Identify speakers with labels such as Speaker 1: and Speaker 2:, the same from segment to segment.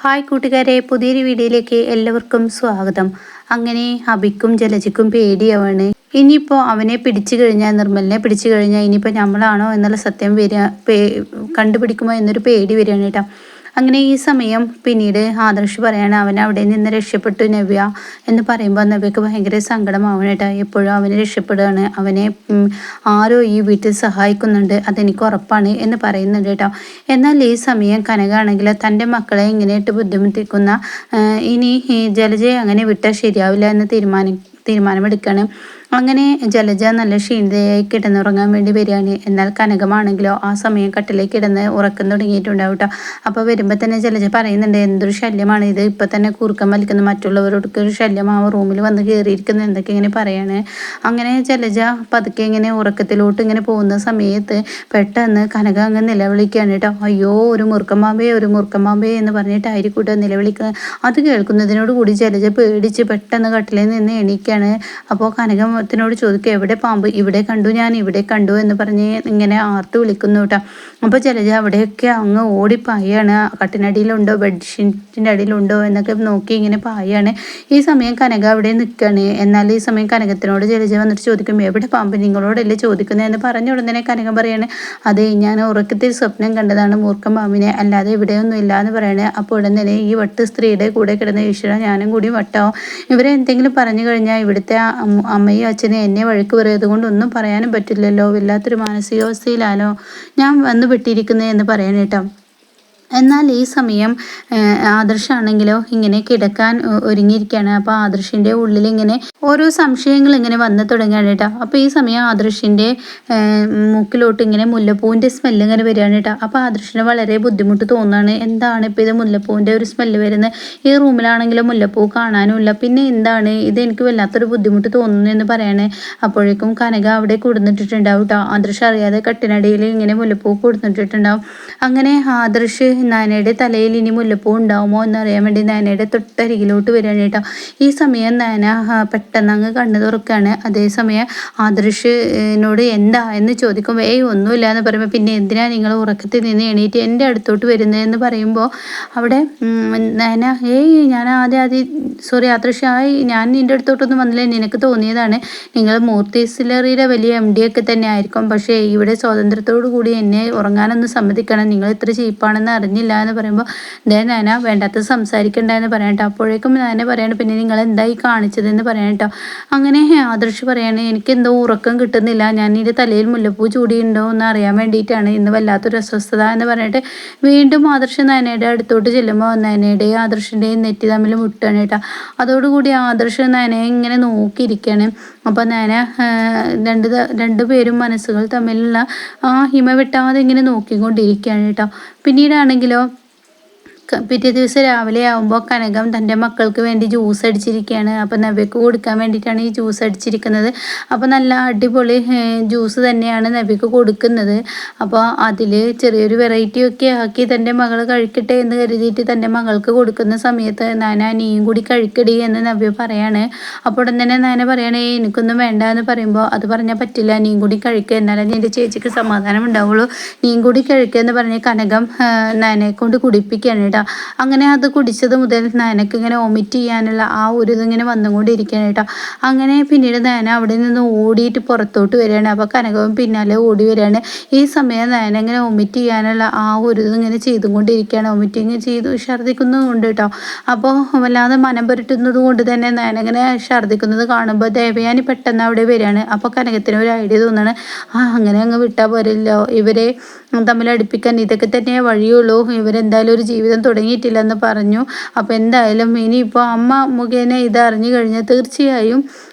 Speaker 1: Hi കൂട്ടുകാരെ, പുതിയൊരു വീഡിയോയിലേക്ക് എല്ലാവർക്കും സ്വാഗതം. അങ്ങനെ അഭിക്കും ജലജയ്ക്കും പേടിയാവാണ്. ഇനിയിപ്പോൾ അവനെ പിടിച്ചു കഴിഞ്ഞാൽ, നിർമ്മലിനെ പിടിച്ചു കഴിഞ്ഞാൽ ഇനിയിപ്പോൾ നമ്മളാണോ എന്നുള്ള സത്യം കണ്ടുപിടിക്കുമോ എന്നൊരു പേടി വരികയാണ് കേട്ടോ. അങ്ങനെ ഈ സമയം പിന്നീട് ആദർശ് പറയാണ് അവൻ അവിടെ നിന്ന് രക്ഷപ്പെട്ടു നവ്യ എന്ന് പറയുമ്പോൾ നവ്യക്ക് ഭയങ്കര സങ്കടമാവണം കേട്ടോ. എപ്പോഴും അവനെ രക്ഷപ്പെടുകയാണ്, അവനെ ആരോ ഈ വീട്ടിൽ സഹായിക്കുന്നുണ്ട്, അതെനിക്ക് ഉറപ്പാണ് എന്ന് പറയുന്നുണ്ട് കേട്ടോ. എന്നാൽ ഈ സമയം കനകാണെങ്കിൽ തൻ്റെ മക്കളെ ഇങ്ങനെയിട്ട് ബുദ്ധിമുട്ടിക്കുന്ന ഇനി ജലജയെ അങ്ങനെ വിട്ടാൽ ശരിയാവില്ല എന്ന് തീരുമാനമെടുക്കുകയാണ്. അങ്ങനെ ജലജ നല്ല ക്ഷീണിതയായി കിടന്നുറങ്ങാൻ വേണ്ടി വരികയാണ്. എന്നാൽ കനകമാണെങ്കിലോ ആ സമയം കട്ടിലേക്ക് കിടന്ന് ഉറക്കം തുടങ്ങിയിട്ടുണ്ടാവും കേട്ടോ. അപ്പോൾ വരുമ്പോൾ തന്നെ ജലജ പറയുന്നുണ്ട്, എന്തൊരു ശല്യമാണ് ഇത്, ഇപ്പം തന്നെ കുറുക്കം വലിക്കുന്ന, മറ്റുള്ളവരോടൊക്കെ ഒരു ശല്യം ആ റൂമിൽ വന്ന് കയറിയിരിക്കുന്നത് എന്തൊക്കെ ഇങ്ങനെ പറയാണ്. അങ്ങനെ ജലജ പതുക്കെ ഇങ്ങനെ ഉറക്കത്തിലോട്ട് ഇങ്ങനെ പോകുന്ന സമയത്ത് പെട്ടെന്ന് കനക അങ്ങ് നിലവിളിക്കുകയാണ് കേട്ടോ. അയ്യോ, ഒരു മുറുക്കം പാമ്പേ എന്ന് പറഞ്ഞിട്ടായിരിക്കൂട്ടോ നിലവിളിക്കുന്നത്. അത് കേൾക്കുന്നതിനോട് കൂടി ജലജ പേടിച്ച് പെട്ടെന്ന് കട്ടിലിൽ നിന്ന് എണീക്കുകയാണ്. അപ്പോൾ കനകത്തിനോട് ചോദിക്കുക, എവിടെ പാമ്പ്? ഞാൻ ഇവിടെ കണ്ടു എന്ന് പറഞ്ഞ് ഇങ്ങനെ ആർത്ത് വിളിക്കുന്നു കേട്ടോ. അപ്പോൾ ജലജ അവിടെയൊക്കെ അങ്ങ് ഓടിപ്പായാണ്. കട്ടിനടിയിലുണ്ടോ, ബെഡ്ഷീറ്റിൻ്റെ അടിയിലുണ്ടോ എന്നൊക്കെ നോക്കി ഇങ്ങനെ പായാണ്. ഈ സമയം കനക അവിടെ നിൽക്കുകയാണ്. എന്നാൽ ഈ സമയം കനകത്തിനോട് ജലജ വന്നിട്ട് ചോദിക്കും, എവിടെ പാമ്പ്? നിങ്ങളോടല്ലേ ചോദിക്കുന്നത് എന്ന് പറഞ്ഞ ഉടനെ കനകം പറയാണ്, അതെ, ഞാൻ ഉറക്കത്തിൽ സ്വപ്നം കണ്ടതാണ് മൂർഖം പാമ്പിനെ, അല്ലാതെ ഇവിടെയൊന്നും ഇല്ല എന്ന് പറയണേ. അപ്പോൾ ഉടൻ തന്നെ ഈ വട്ട് സ്ത്രീയുടെ കൂടെ കിടന്ന ഈശ്വര, ഞാനും കൂടി വട്ടാവും. ഇവരെ എന്തെങ്കിലും പറഞ്ഞു കഴിഞ്ഞാൽ ഇവിടുത്തെ അമ്മയും അച്ഛനും എന്നെ വഴക്ക് പറയത് കൊണ്ടൊന്നും പറയാനും പറ്റില്ലല്ലോ, വല്ലാത്തൊരു മാനസികാവസ്ഥയിലാണോ ഞാൻ വന്നു പെട്ടിരിക്കുന്നത് എന്ന് പറയാനേട്ടോ. എന്നാൽ ഈ സമയം ആദർശാണെങ്കിലോ ഇങ്ങനെ കിടക്കാൻ ഒരുങ്ങിയിരിക്കുകയാണ്. അപ്പോൾ ആദർശിൻ്റെ ഉള്ളിൽ ഇങ്ങനെ ഓരോ സംശയങ്ങൾ ഇങ്ങനെ വന്ന് തുടങ്ങുകയാണ് കേട്ടോ. അപ്പോൾ ഈ സമയം ആദർശിൻ്റെ മൂക്കിലോട്ട് ഇങ്ങനെ മുല്ലപ്പൂവിൻ്റെ സ്മെല്ല് ഇങ്ങനെ വരികയാണ് കേട്ടോ. അപ്പോൾ ആദർശിന് വളരെ ബുദ്ധിമുട്ട് തോന്നുകയാണ്. എന്താണ് ഇപ്പോൾ ഇത് മുല്ലപ്പൂവിൻ്റെ ഒരു സ്മെല്ല് വരുന്നത്? ഈ റൂമിലാണെങ്കിലും മുല്ലപ്പൂ കാണാനുമില്ല, പിന്നെ എന്താണ് ഇത്, എനിക്ക് വല്ലാത്തൊരു ബുദ്ധിമുട്ട് തോന്നുന്നു എന്ന് പറയാണ്. അപ്പോഴേക്കും കനക അവിടെ കൊടുന്നിട്ടിട്ടുണ്ടാവും കേട്ടോ. ആദർശ് അറിയാതെ കട്ടിനടിയിൽ ഇങ്ങനെ മുല്ലപ്പൂ കൊടുന്നിട്ടിട്ടുണ്ടാവും. അങ്ങനെ ആദർശ് നാനയുടെ തലയിൽ ഇനി മുല്ലപ്പൂ ഉണ്ടാവുമോ എന്നറിയാൻ വേണ്ടി നാനയുടെ തൊട്ടരികിലോട്ട് വരികയാണ് കേട്ടോ. ഈ സമയം നാന പെട്ടെന്ന് അങ്ങ് കണ്ണു തുറക്കുകയാണ്. അതേസമയം ആദർശിനോട് എന്താ എന്ന് ചോദിക്കുമ്പോൾ ഒന്നുമില്ല എന്ന് പറയുമ്പോൾ, പിന്നെ എന്തിനാ നിങ്ങൾ ഉറക്കത്തിൽ നിന്ന് എണീറ്റ് എൻ്റെ അടുത്തോട്ട് വരുന്നതെന്ന് പറയുമ്പോൾ അവിടെ നാന ഞാൻ ആദർശ് ഞാൻ നിൻ്റെ അടുത്തോട്ടൊന്നും വന്നില്ല, നിനക്ക് തോന്നിയതാണ്, നിങ്ങൾ മൂർത്തി സിലറിയുടെ വലിയ MD ഒക്കെ തന്നെ ആയിരിക്കും, പക്ഷേ ഇവിടെ സ്വാതന്ത്ര്യത്തോടു കൂടി എന്നെ ഉറങ്ങാനൊന്ന് സമ്മതിക്കണം, നിങ്ങൾ ഇത്ര ചീപ്പാണെന്ന് അറിഞ്ഞില്ല എന്ന് പറയുമ്പോൾ നാന വേണ്ടാത്ത സംസാരിക്കണ്ട എന്ന് പറയട്ടോ. അപ്പോഴേക്കും നാന പറയാണ്, പിന്നെ നിങ്ങൾ എന്തായി കാണിച്ചതെന്ന് പറയട്ടോ. അങ്ങനെ ആദർശ് പറയാണ്, എനിക്കെന്തോ ഉറക്കം കിട്ടുന്നില്ല, ഞാൻ ഇതിൻ്റെ തലയിൽ മുല്ലപ്പൂ ചൂടിയുണ്ടോ എന്ന് അറിയാൻ വേണ്ടിയിട്ടാണ് ഇന്ന് വല്ലാത്തൊരു അസ്വസ്ഥത എന്ന് പറഞ്ഞിട്ട് വീണ്ടും ആദർശ് നാനയുടെ അടുത്തോട്ട് ചെല്ലുമ്പോൾ നാനയുടെയും ആദർശിൻ്റെയും നെറ്റി തമ്മിൽ മുട്ടാണ് കേട്ടോ. അതോടുകൂടി ആദർശ് നാനയെ ഇങ്ങനെ നോക്കിയിരിക്കുകയാണ്. അപ്പോൾ നാന രണ്ടുപേരും മനസ്സുകൾ തമ്മിലുള്ള ആ ഹിമ വെട്ടാതെ ഇങ്ങനെ നോക്കിക്കൊണ്ടിരിക്കുകയാണ് കേട്ടോ. പിന്നീടാണെങ്കിലോ പിറ്റേ ദിവസം രാവിലെ ആകുമ്പോൾ കനകം തൻ്റെ മക്കൾക്ക് വേണ്ടി ജ്യൂസ് അടിച്ചിരിക്കുകയാണ്. അപ്പോൾ നവ്യക്ക് കൊടുക്കാൻ വേണ്ടിയിട്ടാണ് ഈ ജ്യൂസ് അടിച്ചിരിക്കുന്നത്. അപ്പോൾ നല്ല അടിപൊളി ജ്യൂസ് തന്നെയാണ് നവ്യക്ക് കൊടുക്കുന്നത്. അപ്പോൾ അതിൽ ചെറിയൊരു വെറൈറ്റി ഒക്കെ ആക്കി തൻ്റെ മകൾ കഴിക്കട്ടെ എന്ന് കരുതിയിട്ട് തൻ്റെ മകൾക്ക് കൊടുക്കുന്ന സമയത്ത് നാന നീയും കൂടി കഴിക്കടി എന്ന് നവ്യ പറയാണ്. അപ്പോൾ ഉടൻ തന്നെ നാന പറയണേ എനിക്കൊന്നും വേണ്ട എന്ന് പറയുമ്പോൾ, അത് പറഞ്ഞാൽ പറ്റില്ല, നീയും കൂടി കഴിക്കുക, എന്നാലും എൻ്റെ ചേച്ചിക്ക് സമാധാനം ഉണ്ടാവുള്ളൂ, നീയും കൂടി കഴിക്കുക എന്ന് പറഞ്ഞ് കനകം നാനയെ കൊണ്ട് കുടിപ്പിക്കുകയാണ് കേട്ടോ. അങ്ങനെ അത് കുടിച്ചത് മുതൽ നാനക്ക് ഇങ്ങനെ വൊമിറ്റ് ചെയ്യാനുള്ള ആ ഒരു ഇതിങ്ങനെ വന്നുകൊണ്ടിരിക്കുകയാണ് കേട്ടോ. അങ്ങനെ പിന്നീട് നാന അവിടെ നിന്ന് ഓടിയിട്ട് പുറത്തോട്ട് വരികയാണ്. അപ്പോൾ കനകവും പിന്നാലെ ഓടി വരികയാണ്. ഈ സമയം നാന ഇങ്ങനെ വൊമിറ്റ് ചെയ്യാനുള്ള ആ ഒരു ഇതിങ്ങനെ ചെയ്തുകൊണ്ടിരിക്കുകയാണ്. വൊമിറ്റിങ് ചെയ്തു ഛർദ്ദിക്കുന്നുമുണ്ട് കേട്ടോ. അപ്പോൾ വല്ലാതെ മനം പുരട്ടുന്നത് കൊണ്ട് തന്നെ നാന ഇങ്ങനെ ഛർദ്ദിക്കുന്നത് കാണുമ്പോൾ ദേവയാനി പെട്ടെന്ന് അവിടെ വരികയാണ്. അപ്പോൾ കനകത്തിന് ഒരു ഐഡിയ തോന്നുകയാണ്, അങ്ങനെ അങ്ങ് വിട്ടാൽ പോരല്ലോ, ഇവരെ തമ്മിൽ അടുപ്പിക്കാൻ ഇതൊക്കെ തന്നെ വഴിയുള്ളൂ, ഇവരെന്തായാലും ഒരു ജീവിതം തുടങ്ങിയിട്ടില്ലെന്ന് പറഞ്ഞു. അപ്പോൾ എന്തായാലും ഇനിയിപ്പോൾ അമ്മ മുഖേന ഇത് അറിഞ്ഞു കഴിഞ്ഞാൽ തീർച്ചയായും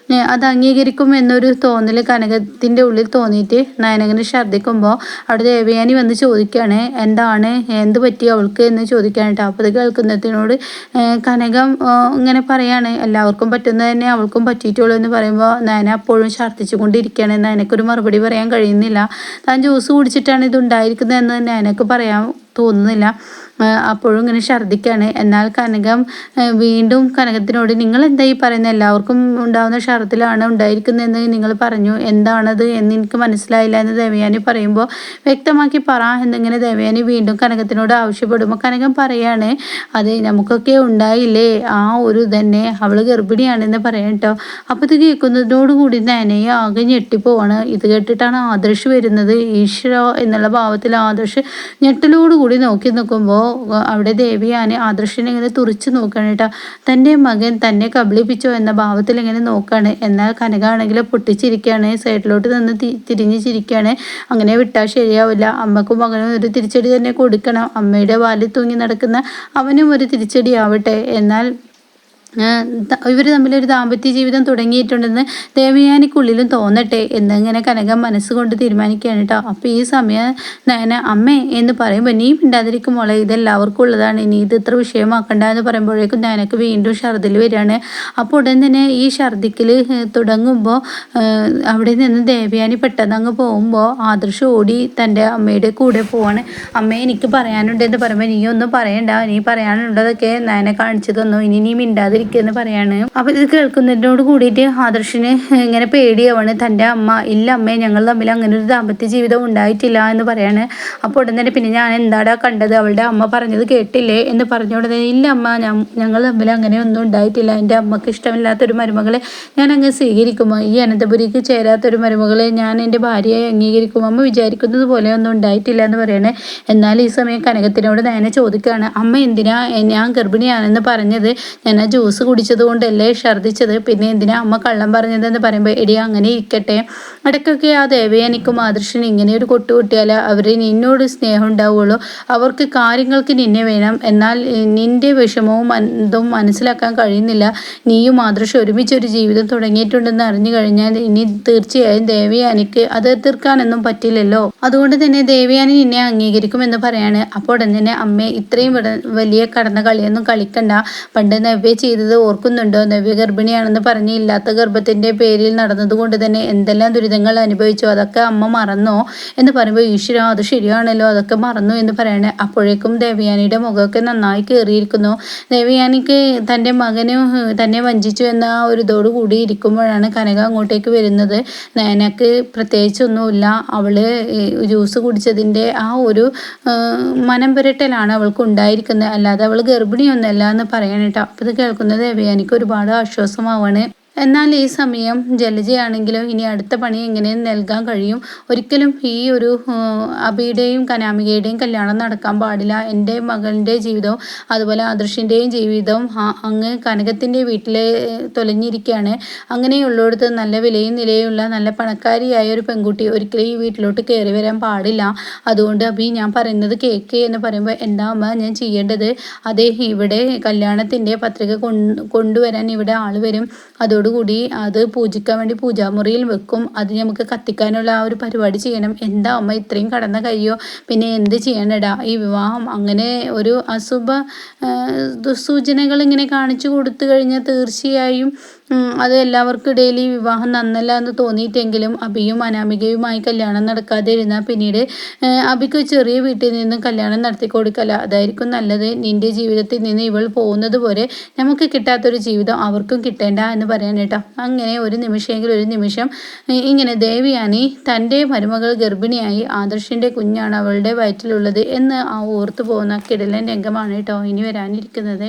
Speaker 1: അത് അംഗീകരിക്കും എന്നൊരു തോന്നൽ കനകത്തിൻ്റെ ഉള്ളിൽ തോന്നിയിട്ട് നാനങ്ങനെ ഛർദ്ദിക്കുമ്പോൾ അവിടെ ദേവയാനി വന്ന് ചോദിക്കുകയാണ്, എന്ത് പറ്റി അവൾക്ക് എന്ന് ചോദിക്കാനായിട്ട്. അപ്പോൾ അത് കേൾക്കുന്നതിനോട് കനകം ഇങ്ങനെ പറയാണ്, എല്ലാവർക്കും പറ്റുന്നത് തന്നെ അവൾക്കും പറ്റിയിട്ടുള്ളൂ എന്ന് പറയുമ്പോൾ നാന അപ്പോഴും ഛർദ്ദിച്ചു കൊണ്ടിരിക്കുകയാണ്. നാനക്കൊരു മറുപടി പറയാൻ കഴിയുന്നില്ല. താൻ ജ്യൂസ് കുടിച്ചിട്ടാണ് ഇത് ഉണ്ടായിരിക്കുന്നതെന്ന് നാനക്ക് പറയാൻ തോന്നുന്നില്ല. അപ്പോഴും ഇങ്ങനെ ഛർദ്ദിക്കുകയാണ്. എന്നാൽ കനകം വീണ്ടും കനകത്തിനോട് നിങ്ങൾ എന്താ ഈ പറയുന്നത്, എല്ലാവർക്കും ഉണ്ടാകുന്ന ഛർദ്ദിലാണ് ഉണ്ടായിരിക്കുന്നതെന്ന് നിങ്ങൾ പറഞ്ഞു, എന്താണത് എന്ന് എനിക്ക് മനസ്സിലായില്ല എന്ന് ദേവയാനി പറയുമ്പോൾ വ്യക്തമാക്കി പറ എന്നിങ്ങനെ ദേവയാനി വീണ്ടും കനകത്തിനോട് ആവശ്യപ്പെടുമ്പോൾ കനകം പറയാണ്, അതെ നമുക്കൊക്കെ ഉണ്ടായില്ലേ ആ ഒരു തന്നെ, അവൾ ഗർഭിണിയാണെന്ന് പറയാം കേട്ടോ. അപ്പോൾ ഇത് കേൾക്കുന്നതോടുകൂടി നയനയെ ആകെ ഞെട്ടിപ്പോവാണ്. ഇത് കേട്ടിട്ടാണ് ആദർശ് വരുന്നത്. ഈശ്വര എന്നുള്ള ഭാവത്തിൽ ആദർശ് ഞെട്ടലോടുകൂടി നോക്കി നിൽക്കുമ്പോൾ അവിടെ ദേവയാനി ആദർശിനെ ഇങ്ങനെ തുറിച്ച് നോക്കുകയാണ് കേട്ടോ. തൻ്റെ മകൻ തന്നെ കബളിപ്പിച്ചോ എന്ന ഭാവത്തിൽ ഇങ്ങനെ നോക്കുകയാണ്. എന്നാൽ കനകാണെങ്കിൽ പൊട്ടിച്ചിരിക്കുകയാണ്, സൈഡിലോട്ട് നിന്ന് തിരിഞ്ഞ് ചിരിക്കുകയാണ്. അങ്ങനെ വിട്ടാൽ ശരിയാവില്ല, അമ്മക്കും മകനും ഒരു തിരിച്ചടി തന്നെ കൊടുക്കണം, അമ്മയുടെ വാലിൽ തൂങ്ങി നടക്കുന്ന അവനും ഒരു തിരിച്ചടി ആവട്ടെ. എന്നാൽ ഇവർ തമ്മിലൊരു ദാമ്പത്യ ജീവിതം തുടങ്ങിയിട്ടുണ്ടെന്ന് ദേവയാനിക്കുള്ളിലും തോന്നട്ടെ എന്നിങ്ങനെ കനകം മനസ്സുകൊണ്ട് തീരുമാനിക്കുകയാണ് കേട്ടോ. അപ്പോൾ ഈ സമയം നയന അമ്മേ എന്ന് പറയുമ്പോൾ നീ മിണ്ടാതിരിക്കും മോളെ, ഇതെല്ലാവർക്കും ഉള്ളതാണ്, ഇനി ഇത് ഇത്ര വിഷയമാക്കണ്ട എന്ന് പറയുമ്പോഴേക്കും നയനക്ക് വീണ്ടും ഛർദിൽ വരികയാണ്. അപ്പോൾ ഉടൻ തന്നെ ഈ ഛർദിക്കൽ തുടങ്ങുമ്പോൾ അവിടെ നിന്ന് ദേവയാനി പെട്ടെന്ന് അങ്ങ് പോകുമ്പോൾ ആദർശ് ഓടി തൻ്റെ അമ്മയുടെ കൂടെ പോവാണ്. അമ്മയെ എനിക്ക് പറയാനുണ്ടെന്ന് പറയുമ്പോൾ നീ ഒന്നും പറയണ്ട, നീ പറയാനുള്ളതൊക്കെ നയനെ കാണിച്ചു തന്നു, ഇനി നീ മിണ്ടാതിരിക്കും എന്ന് പറയാണ്. അപ്പൊ ഇത് കേൾക്കുന്നതിനോട് കൂടിയിട്ട് ആദർശിന് ഇങ്ങനെ പേടിയാവാണ്. തൻ്റെ അമ്മ ഇല്ല അമ്മേ ഞങ്ങൾ തമ്മിൽ അങ്ങനെ ഒരു ദാമ്പത്യ ജീവിതം ഉണ്ടായിട്ടില്ല എന്ന് പറയാണ്. അപ്പോൾ ഉടൻ തന്നെ പിന്നെ ഞാൻ എന്താടാ കണ്ടത്, അവളുടെ അമ്മ പറഞ്ഞത് കേട്ടില്ലേ എന്ന് പറഞ്ഞ ഉടനെ ഇല്ല അമ്മ ഞങ്ങൾ തമ്മിൽ അങ്ങനെ ഒന്നും ഉണ്ടായിട്ടില്ല, എൻ്റെ അമ്മക്ക് ഇഷ്ടമില്ലാത്തൊരു മരുമകളെ ഞാൻ അങ്ങ് സ്വീകരിക്കുമോ, ഈ അനന്തപുരിക്ക് ചേരാത്തൊരു മരുമകളെ ഞാൻ എൻ്റെ ഭാര്യയെ അംഗീകരിക്കുമോ, അമ്മ വിചാരിക്കുന്നത് പോലെ ഒന്നും ഉണ്ടായിട്ടില്ല എന്ന് പറയണേ. എന്നാൽ ഈ സമയം കനകത്തിനോട് നയനെ ചോദിക്കുകയാണ്, അമ്മ എന്തിനാ ഞാൻ ഗർഭിണിയാണെന്ന് പറഞ്ഞത്, ഞാൻ ആ ജ്യൂസ് കുടിച്ചത് കൊണ്ടല്ലേ ഛർദ്ദിച്ചത്, പിന്നെ എന്തിനാ അമ്മ കള്ളം പറഞ്ഞതെന്ന് പറയുമ്പോൾ എടി അങ്ങനെ ഇരിക്കട്ടെ, ഇടയ്ക്കൊക്കെ ആ ദേവയാനിക്കും ആദർശിനും ഇങ്ങനെ ഒരു കൊട്ടു കൊട്ടിയാൽ അവർ നിന്നോട് സ്നേഹം ഉണ്ടാവുള്ളൂ, അവർക്ക് കാര്യങ്ങൾക്ക് നിന്നെ വേണം, എന്നാൽ നിന്റെ വിഷമവും ഇതും മനസ്സിലാക്കാൻ കഴിയുന്നില്ല, നീയും ആദർശം ഒരുമിച്ചൊരു ജീവിതം തുടങ്ങിയിട്ടുണ്ടെന്ന് അറിഞ്ഞു കഴിഞ്ഞാൽ ഇനി തീർച്ചയായും ദേവയാനിക്ക് അത് തീർക്കാനൊന്നും പറ്റില്ലല്ലോ, അതുകൊണ്ട് തന്നെ ദേവയാനി നിന്നെ അംഗീകരിക്കുമെന്ന് പറയാണ്. അപ്പോൾ ഉടൻ തന്നെ അമ്മേ ഇത്രയും വലിയ കടന്ന കളിയൊന്നും കളിക്കണ്ട, പണ്ട് നവ്യ ചെയ്തത് ഓർക്കുന്നുണ്ടോ, നവ്യ ഗർഭിണിയാണെന്ന് പറഞ്ഞ് ഇല്ലാത്ത ഗർഭത്തിൻ്റെ പേരിൽ നടന്നതുകൊണ്ട് തന്നെ എന്തെല്ലാം ദുരിതങ്ങൾ അനുഭവിച്ചു, അതൊക്കെ അമ്മ മറന്നോ എന്ന് പറയുമ്പോൾ ഈശ്വര അത് ശരിയാണല്ലോ, അതൊക്കെ മറന്നു എന്ന് പറയണേ. അപ്പോഴേക്കും ദേവയാനിയുടെ മുഖമൊക്കെ നന്നായി കയറിയിരിക്കുന്നു. ദേവയാനിക്ക് തൻ്റെ മകന് തന്നെ വഞ്ചിച്ചു എന്ന ആ ഒരു ഇതോട് കൂടി ഇരിക്കുമ്പോഴാണ് കനക അങ്ങോട്ടേക്ക് വരുന്നത്. നയനക്ക് പ്രത്യേകിച്ചൊന്നുമില്ല, അവള് ജ്യൂസ് കുടിച്ചതിൻ്റെ ആ ഒരു മനം പുരട്ടലാണ് അവൾക്ക് ഉണ്ടായിരിക്കുന്നത്, അല്ലാതെ അവൾ ഗർഭിണിയൊന്നുമല്ല എന്ന് പറയണം കേട്ടോ. അപ്പോൾ ഇത് കേൾക്കുന്നത് ദേവയാനിക്ക് ഒരുപാട് ആശ്വാസമാവാണ്. എന്നാൽ ഈ സമയം ജലജയാണെങ്കിലും ഇനി അടുത്ത പണി എങ്ങനെ നൽകാൻ കഴിയും, ഒരിക്കലും ഈ ഒരു അബിയുടെയും കനാമികയുടെയും കല്യാണം നടക്കാൻ പാടില്ല, എൻ്റെ മകളുടെ ജീവിതവും അതുപോലെ ആദർശിൻ്റെയും ജീവിതവും അങ്ങ് കനകത്തിൻ്റെ വീട്ടിലെ തൊലഞ്ഞിരിക്കുകയാണ്, അങ്ങനെയുള്ളിടത്ത് നല്ല വിലയും നിലയുള്ള നല്ല പണക്കാരിയായ ഒരു പെൺകുട്ടി ഒരിക്കലും ഈ വീട്ടിലോട്ട് കയറി വരാൻ പാടില്ല, അതുകൊണ്ട് അബി ഞാൻ പറയുന്നത് കേക്ക് എന്ന് പറയുമ്പോൾ എന്താ അമ്മ ഞാൻ ചെയ്യേണ്ടത്, അതേ ഇവിടെ കല്യാണത്തിൻ്റെ പത്രിക കൊണ്ടുവരാൻ ഇവിടെ ആൾ വരും, അതോടുകൂടി അത് പൂജിക്കാൻ വേണ്ടി പൂജാമുറിയിൽ വെക്കും, അത് നമുക്ക് കത്തിക്കാനുള്ള ആ ഒരു പരിപാടി ചെയ്യണം, എന്താ അമ്മ ഇത്രയും കടന്ന കയ്യോ, പിന്നെ എന്ത് ചെയ്യണടാ ഈ വിവാഹം അങ്ങനെ ഒരു അശുഭ ദുസ്സൂചനകൾ ഇങ്ങനെ കാണിച്ചു കൊടുത്തു കഴിഞ്ഞാൽ തീർച്ചയായും അത് എല്ലാവർക്കും ഇടയിൽ ഈ വിവാഹം നന്നല്ല എന്ന് തോന്നിയിട്ടെങ്കിലും അബിയും അനാമികയുമായി കല്യാണം നടക്കാതെ ഇരുന്നാൽ പിന്നീട് അബിക്ക് ചെറിയ വീട്ടിൽ നിന്നും കല്യാണം നടത്തി കൊടുക്കല, അതായിരിക്കും നല്ലത്, നിൻ്റെ ജീവിതത്തിൽ നിന്ന് ഇവൾ പോകുന്നത് പോലെ നമുക്ക് കിട്ടാത്തൊരു ജീവിതം അവർക്കും കിട്ടേണ്ട എന്ന് പറയാൻ കേട്ടോ. അങ്ങനെ ഒരു നിമിഷം ഇങ്ങനെ ദേവയാനി തൻ്റെ മരുമകൾ ഗർഭിണിയായി, ആദർശിൻ്റെ കുഞ്ഞാണ് അവളുടെ വയറ്റിലുള്ളത് എന്ന് ഓർത്തു പോകുന്ന കിടലൻ രംഗമാണ് കേട്ടോ ഇനി വരാനിരിക്കുന്നത്.